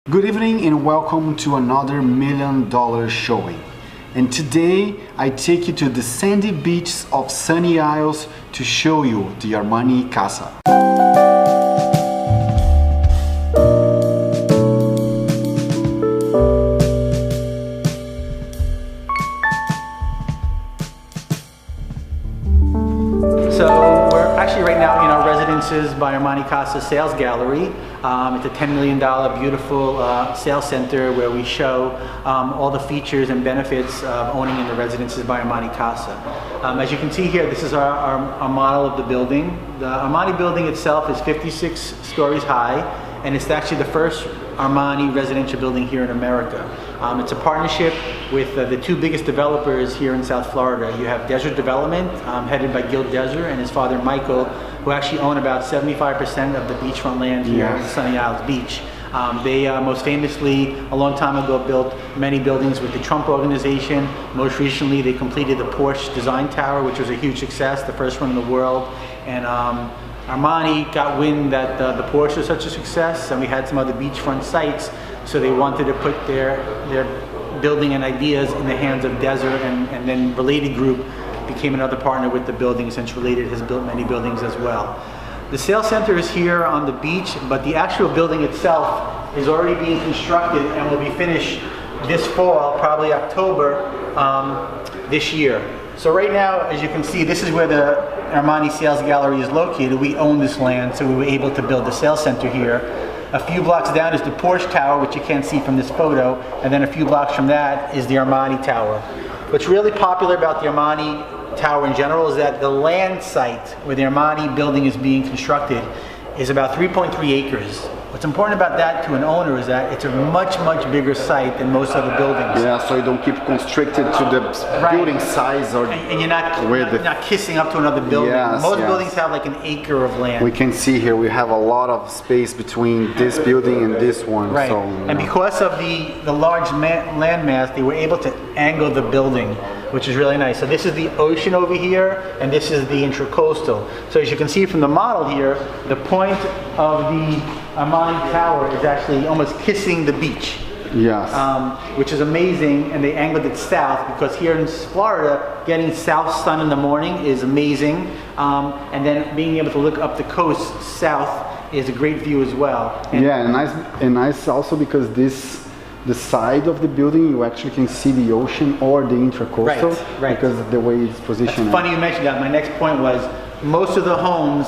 Good evening and welcome to another $1 million showing. And today I take you to the sandy beaches of sunny Isles to show you the Armani Casa. So we're actually right now in our Residences by Armani Casa sales gallery. It's a $10 million beautiful sales center where we show all the features and benefits of owning in the Residences by Armani Casa. As you can see here, this is our model of the building. The Armani building itself is 56 stories high, and it's actually the first Armani residential building here in America. It's a partnership with the two biggest developers here in South Florida. You have Desert Development, headed by Gil Desert and his father Michael, who actually own about 75% of the beachfront land here in Sunny Isles Beach. They most famously, a long time ago, built many buildings with the Trump organization. Most recently, they completed the Porsche Design Tower, which was a huge success, the first one in the world. And Armani got wind that the Porsche was such a success, and we had some other beachfront sites, so they wanted to put their building and ideas in the hands of Desert, and then Related Group became another partner with the building, since Related has built many buildings as well. The sales center is here on the beach, but the actual building itself is already being constructed and will be finished this fall, probably October this year. So right now, as you can see, this is where the Armani Sales Gallery is located. We own this land, so we were able to build the sales center here. A few blocks down is the Porsche Tower, which you can't see from this photo, and then a few blocks from that is the Armani Tower. What's really popular about the Armani Tower in general is that the land site where the Armani building is being constructed is about 3.3 acres. What's important about that to an owner is that it's a much bigger site than most other buildings. Yeah, so you don't keep constricted to the building size, or and you're not kissing up to another building. Most buildings have like an acre of land. We can see here we have a lot of space between this building and this one. Right, so, and because of the large land mass, they were able to angle the building, which is really nice. So this is the ocean over here, and this is the intracoastal. So as you can see from the model here, the point of the Armani Tower is actually almost kissing the beach. Yes. Which is amazing, and they angled it south because here in Florida, getting south sun in the morning is amazing, and then being able to look up the coast south is a great view as well. And nice also because the side of the building, you actually can see the ocean or the intracoastal, right. Because of the way it's positioned. It's funny you mentioned that. My next point was most of the homes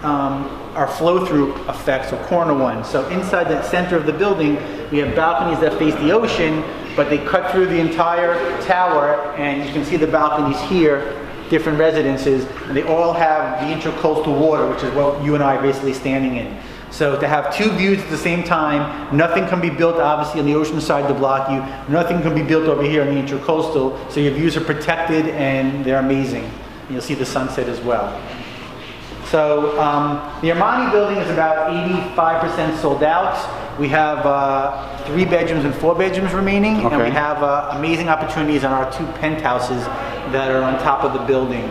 are flow-through effects, or corner ones. So inside the center of the building, we have balconies that face the ocean, but they cut through the entire tower, and you can see the balconies here, different residences, and they all have the intracoastal water, which is what you and I are basically standing in. So to have two views at the same time, nothing can be built obviously on the ocean side to block you, nothing can be built over here on the intracoastal, so your views are protected and they're amazing. And you'll see the sunset as well. So the Armani building is about 85% sold out. We have 3 bedrooms and 4 bedrooms remaining, and we have amazing opportunities on our 2 penthouses that are on top of the building.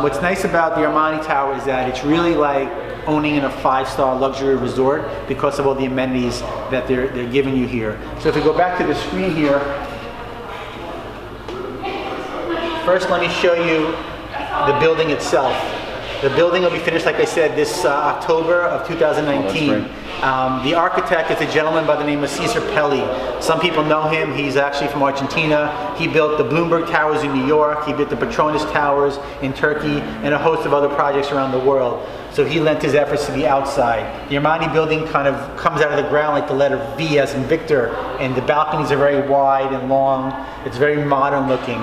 What's nice about the Armani Tower is that it's really like owning in a 5-star luxury resort because of all the amenities that they're giving you here. So if we go back to the screen here, first let me show you the building itself. The building will be finished, like I said, this October of 2019. The architect is a gentleman by the name of Cesar Pelli. Some people know him. He's actually from Argentina. He built the Bloomberg Towers in New York. He built the Petronas Towers in Turkey, and a host of other projects around the world. So he lent his efforts to the outside. The Armani building kind of comes out of the ground like the letter V as in Victor, and the balconies are very wide and long. It's very modern looking.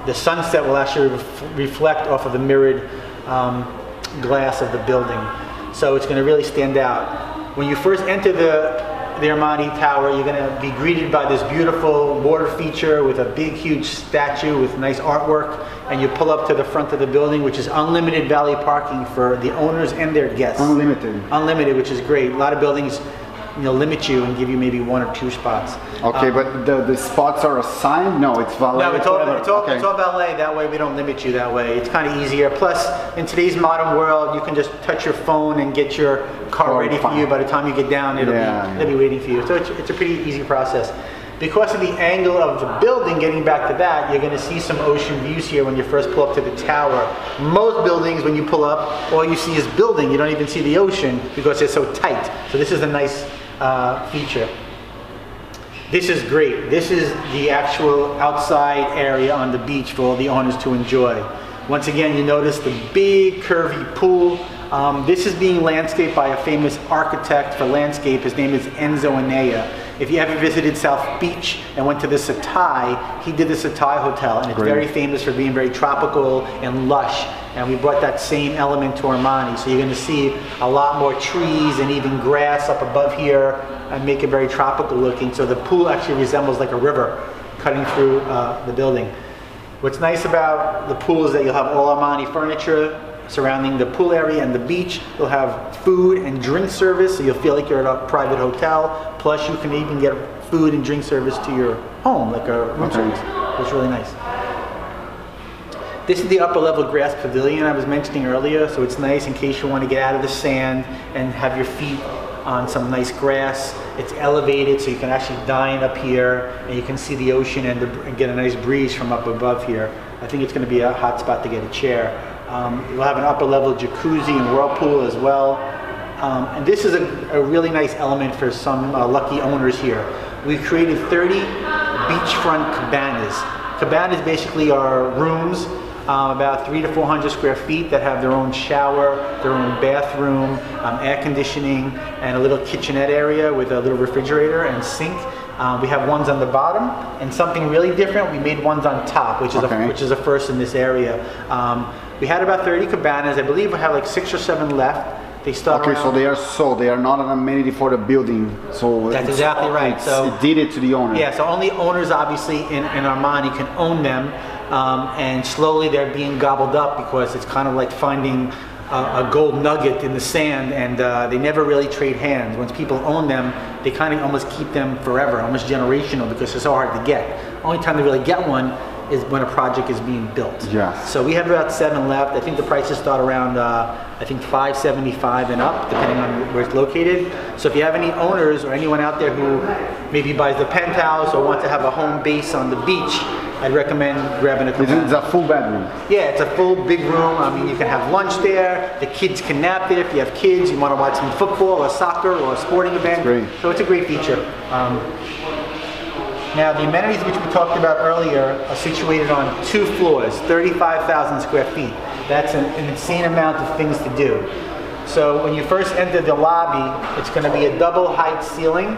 The sunset will actually reflect off of the mirrored glass of the building, so it's going to really stand out. When you first enter the Armani Tower, you're going to be greeted by this beautiful water feature with a big huge statue with nice artwork, and you pull up to the front of the building, which is unlimited valet parking for the owners and their guests. Unlimited, which is great. A lot of buildings limit you and give you maybe 1 or 2 spots. Okay, but the spots are assigned? No, it's valet. No, it's all valet. That way we don't limit you that way. It's kind of easier. Plus, in today's modern world, you can just touch your phone and get your car ready for you. By the time you get down, they'll be waiting for you. So it's a pretty easy process. Because of the angle of the building, getting back to that, you're going to see some ocean views here when you first pull up to the tower. Most buildings, when you pull up, all you see is building. You don't even see the ocean because they're so tight. So this is a nice feature. This is great. This is the actual outside area on the beach for all the owners to enjoy. Once again, you notice the big curvy pool. This is being landscaped by a famous architect for landscape. His name is Enzo Anea. If you ever visited South Beach and went to the Satai, he did the Satai Hotel, and it's very famous for being very tropical and lush. And we brought that same element to Armani. So you're going to see a lot more trees and even grass up above here and make it very tropical looking. So the pool actually resembles like a river cutting through the building. What's nice about the pool is that you'll have all Armani furniture surrounding the pool area and the beach. You'll have food and drink service, so you'll feel like you're at a private hotel. Plus, you can even get food and drink service to your home, like a room service. It's really nice. This is the upper level grass pavilion I was mentioning earlier, so it's nice in case you want to get out of the sand and have your feet on some nice grass. It's elevated, so you can actually dine up here, and you can see the ocean and get a nice breeze from up above here. I think it's going to be a hot spot to get a chair. We'll have an upper level jacuzzi and whirlpool as well. And this is a really nice element for some lucky owners here. We've created 30 beachfront cabanas. Cabanas basically are rooms about 300 to 400 square feet that have their own shower, their own bathroom, air conditioning, and a little kitchenette area with a little refrigerator and sink. We have ones on the bottom, and something really different, we made ones on top, which is a first in this area. We had about 30 cabanas. I believe we have like 6 or 7 left. They start so they are not an amenity for the building. So that's exactly right. So it did it to the owner. Yeah, so only owners obviously in Armani can own them, and slowly they're being gobbled up because it's kind of like finding a gold nugget in the sand, and they never really trade hands. Once people own them, they kind of almost keep them forever, almost generational, because they're so hard to get. Only time they really get one is when a project is being built. Yes. So we have about 7 left. I think the prices start around I think $575 and up, depending on where it's located. So if you have any owners or anyone out there who maybe buys the penthouse or wants to have a home base on the beach, I'd recommend grabbing a cabana. It's a full bedroom. Yeah, it's a full big room. I mean, you can have lunch there. The kids can nap there. If you have kids, you want to watch some football or soccer or a sporting event. Great. So it's a great feature. Now, the amenities which we talked about earlier are situated on 2 floors, 35,000 square feet. That's an insane amount of things to do. So when you first enter the lobby, it's going to be a double height ceiling.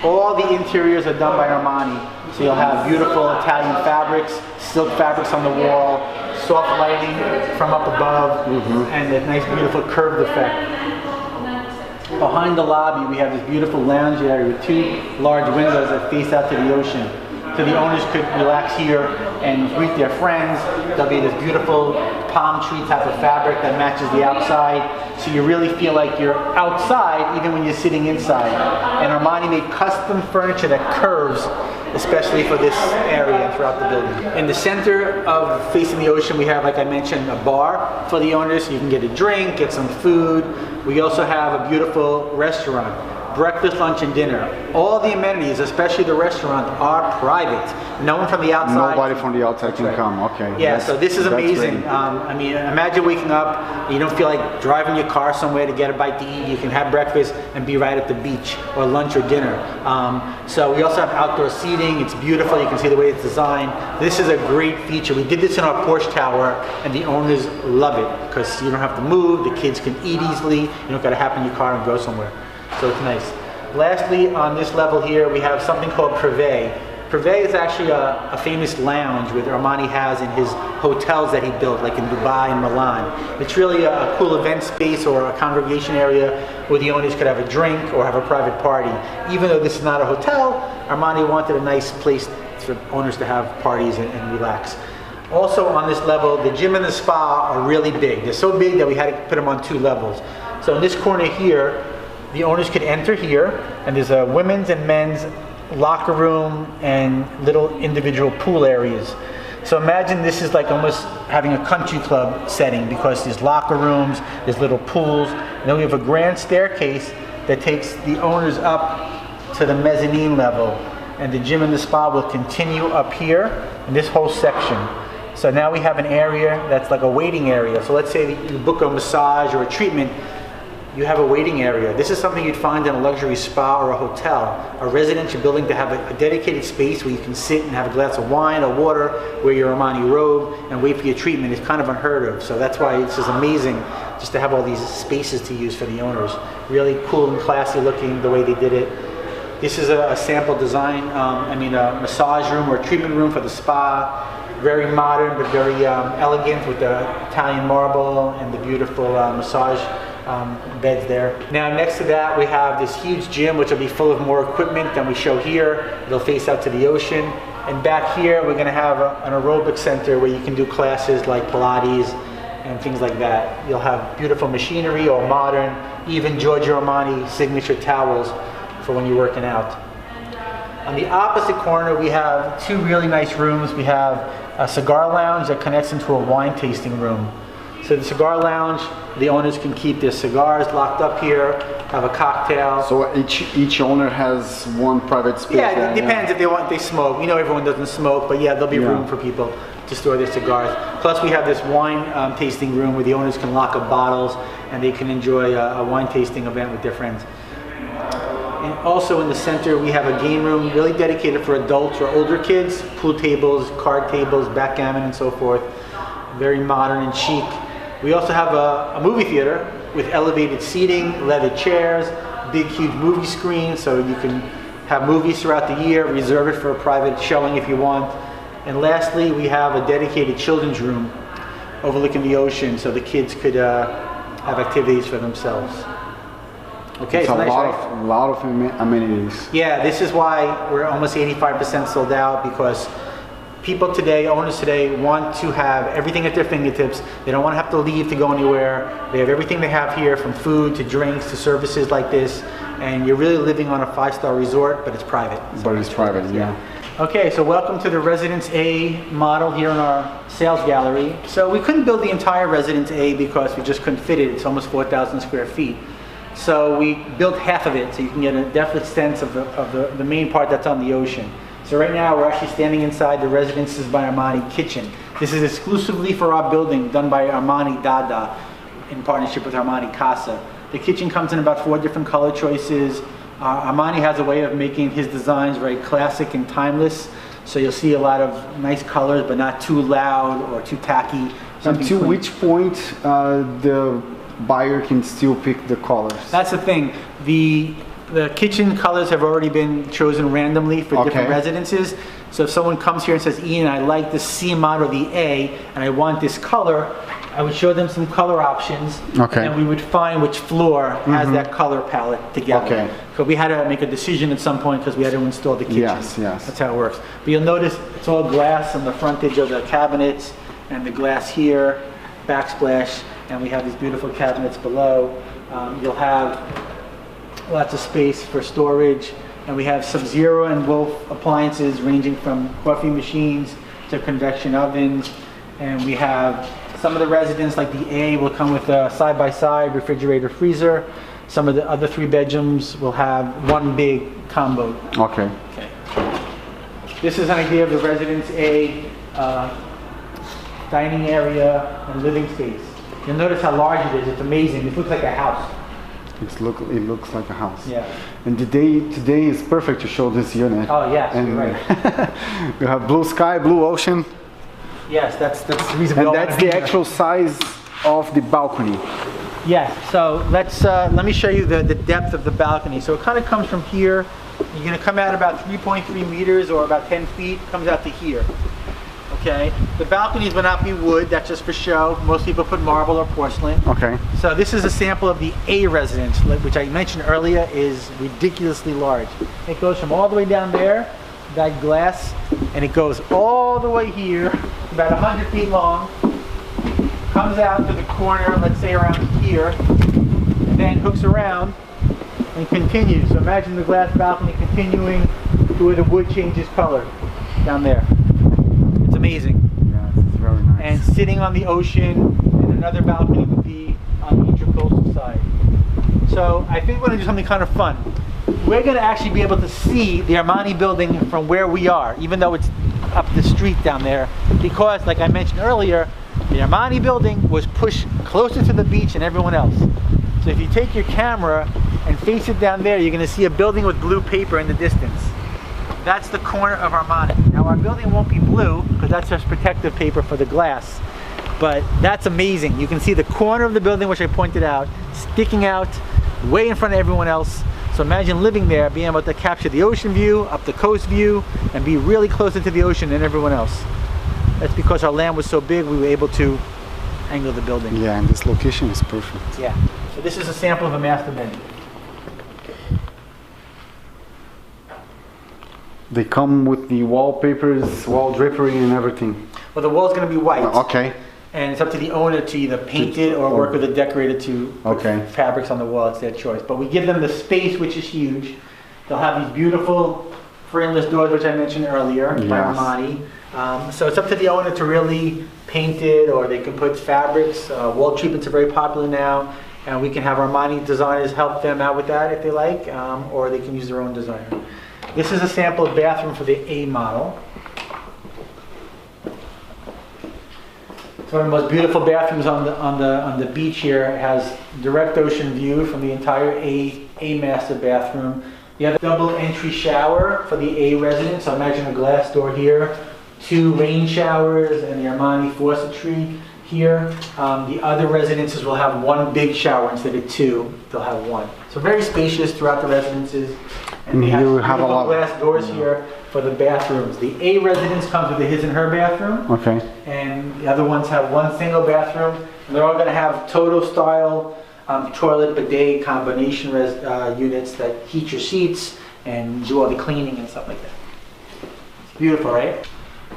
All the interiors are done by Armani. So you'll have beautiful Italian fabrics, silk fabrics on the wall, soft lighting from up above, and a nice beautiful curved effect. Behind the lobby, we have this beautiful lounge area with 2 large windows that face out to the ocean. So the owners could relax here and greet their friends. There'll be this beautiful palm tree type of fabric that matches the outside. So you really feel like you're outside even when you're sitting inside. And Armani made custom furniture that curves, especially for this area throughout the building. In the center of facing the ocean, we have, like I mentioned, a bar for the owners, so you can get a drink, get some food. We also have a beautiful restaurant. Breakfast, lunch, and dinner. All the amenities, especially the restaurant, are private. No one from the outside. Nobody from the outside can come. Okay. Yeah, so this is amazing. I mean, imagine waking up, you don't feel like driving your car somewhere to get a bite to eat. You can have breakfast and be right at the beach, or lunch or dinner. So we also have outdoor seating. It's beautiful. You can see the way it's designed. This is a great feature. We did this in our Porsche tower, and the owners love it because you don't have to move. The kids can eat easily. You don't got to hop in your car and go somewhere. So it's nice. Lastly, on this level here, we have something called Privé. Privé is actually a famous lounge that Armani has in his hotels that he built, like in Dubai and Milan. It's really a cool event space or a congregation area where the owners could have a drink or have a private party. Even though this is not a hotel, Armani wanted a nice place for owners to have parties and relax. Also on this level, the gym and the spa are really big. They're so big that we had to put them on 2 levels. So in this corner here, the owners could enter here, and there's a women's and men's locker room and little individual pool areas. So imagine this is like almost having a country club setting, because there's locker rooms, there's little pools, and then we have a grand staircase that takes the owners up to the mezzanine level, and the gym and the spa will continue up here in this whole section. So now we have an area that's like a waiting area. So let's say you book a massage or a treatment, you have a waiting area. This is something you'd find in a luxury spa or a hotel. A residential building to have a dedicated space where you can sit and have a glass of wine or water, wear your Armani robe, and wait for your treatment is kind of unheard of. So that's why it's just amazing just to have all these spaces to use for the owners. Really cool and classy looking the way they did it. This is a sample design, a massage room or a treatment room for the spa. Very modern, but very elegant, with the Italian marble and the beautiful massage beds there. Now next to that we have this huge gym, which will be full of more equipment than we show here. It'll face out to the ocean. And back here we're going to have an aerobic center where you can do classes like Pilates and things like that. You'll have beautiful machinery, all modern, even Giorgio Armani signature towels for when you're working out. On the opposite corner we have two really nice rooms. We have a cigar lounge that connects into a wine tasting room. So the cigar lounge, the owners can keep their cigars locked up here, have a cocktail. So each owner has one private space. Yeah, it depends if they smoke. We know everyone doesn't smoke, but yeah, there'll be room for people to store their cigars. Plus we have this wine tasting room where the owners can lock up bottles and they can enjoy a wine tasting event with their friends. And also in the center we have a game room really dedicated for adults or older kids, pool tables, card tables, backgammon and so forth. Very modern and chic. We also have a movie theater with elevated seating, leather chairs, big huge movie screen, so you can have movies throughout the year, reserve it for a private showing if you want. And lastly, we have a dedicated children's room overlooking the ocean, so the kids could have activities for themselves. Okay, it's a lot of amenities. Yeah, this is why we're almost 85% sold out, because people today, owners today, want to have everything at their fingertips. They don't want to have to leave to go anywhere. They have everything they have here, from food to drinks to services like this, and you're really living on a 5-star resort, but it's private. But it's private, yeah. Okay, so welcome to the Residence A model here in our sales gallery. So we couldn't build the entire Residence A because we just couldn't fit it. It's almost 4,000 square feet. So we built half of it so you can get a definite sense of the main part that's on the ocean. So right now we're actually standing inside the Residences by Armani kitchen. This is exclusively for our building, done by Armani Dada in partnership with Armani Casa. The kitchen comes in about 4 different color choices. Armani has a way of making his designs very classic and timeless. So you'll see a lot of nice colors, but not too loud or too tacky. And to which point the buyer can still pick the colors? That's the thing. The kitchen colors have already been chosen randomly for different residences. So if someone comes here and says, Ian, I like the C mod or the A, and I want this color, I would show them some color options, and we would find which floor has that color palette together. So we had to make a decision at some point because we had to install the kitchen. Yes. That's how it works. But you'll notice it's all glass on the frontage of the cabinets, and the glass here, backsplash, and we have these beautiful cabinets below. You'll have lots of space for storage, and we have Sub-Zero and Wolf appliances ranging from coffee machines to convection ovens, and we have some of the residents like the A will come with a side-by-side refrigerator freezer. Some of the other 3 bedrooms will have one big combo. Okay. This is an idea of the Residence A dining area and living space. You'll notice how large it is. It's amazing. It looks like a house. It looks like a house. Yeah. And today is perfect to show this unit. Oh yes, and you're right. You have blue sky, blue ocean. Yes, that's the reason. And that's the actual size of the balcony. Yes. So let me show you the depth of the balcony. So it kind of comes from here. You're going to come out about 3.3 meters or about 10 feet. Comes out to here. Okay. The balconies will not be wood. That's just for show. Most people put marble or porcelain. Okay. So this is a sample of the A residence, which I mentioned earlier is ridiculously large. It goes from all the way down there, that glass, and it goes all the way here, about 100 feet long. Comes out to the corner, let's say around here, and then hooks around and continues. So imagine the glass balcony continuing to where the wood changes color down there. It's amazing. Yeah, it's very nice. And sitting on the ocean, and another balcony would be on the intracoastal side. So I think we're going to do something kind of fun. We're going to actually be able to see the Armani building from where we are, even though it's up the street down there, because like I mentioned earlier, the Armani building was pushed closer to the beach than everyone else. So if you take your camera and face it down there, you're going to see a building with blue paper in the distance. That's the corner of Armani. Now our building won't be blue because that's just protective paper for the glass, but that's amazing. You can see the corner of the building, which I pointed out, sticking out way in front of everyone else. So imagine living there, being able to capture the ocean view, up the coast view, and be really closer to the ocean than everyone else. That's because our land was so big, we were able to angle the building. Yeah, and this location is perfect. Yeah. So this is a sample of a master bedroom. They come with the wallpapers, wall drapery and everything. Well, the wall's going to be white. Okay. And it's up to the owner to either paint it or work with a decorator to put fabrics on the wall. It's their choice. But we give them the space, which is huge. They'll have these beautiful frameless doors, which I mentioned earlier, by Armani. So it's up to the owner to really paint it, or they can put fabrics. Wall treatments are very popular now. And we can have Armani designers help them out with that if they like, or they can use their own designer. This is a sample bathroom for the A model. It's one of the most beautiful bathrooms on the beach here. It has direct ocean view from the entire A master bathroom. You have a double entry shower for the A residence. So imagine a glass door here, 2 rain showers, and the Armani faucetry here. The other residences will have 1 big shower instead of 2. They'll have 1. So very spacious throughout the residences. And we have a lot of glass doors here for the bathrooms. The A residence comes with a his and her bathroom. Okay. And the other ones have 1 single bathroom. And they're all going to have Toto style toilet bidet combination units that heat your seats and do all the cleaning and stuff like that. It's beautiful, right?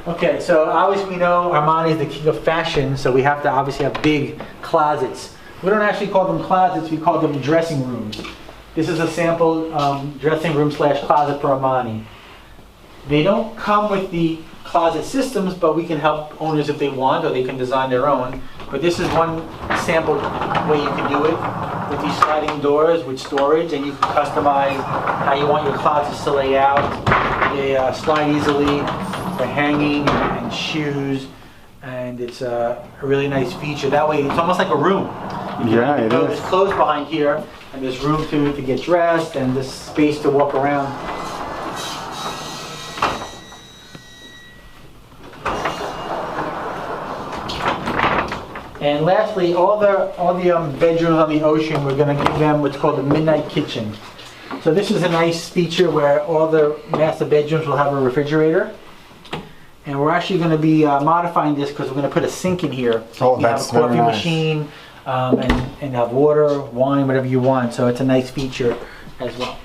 Okay, so obviously we know Armani is the king of fashion, so we have to obviously have big closets. We don't actually call them closets, we call them dressing rooms. This is a sample dressing room / closet for Armani. They don't come with the closet systems, but we can help owners if they want, or they can design their own. But this is one sample way you can do it, with these sliding doors with storage, and you can customize how you want your closets to lay out. They slide easily for hanging and shoes, and it's a really nice feature. That way it's almost like a room. You can go, there's clothes behind here, and there's room to get dressed, and this space to walk around. And lastly, all the bedrooms on the ocean, we're going to give them what's called a midnight kitchen. So this is a nice feature where all the master bedrooms will have a refrigerator. And we're actually going to be modifying this because we're going to put a sink in here. So you have a coffee machine and have water, wine, whatever you want. So it's a nice feature as well.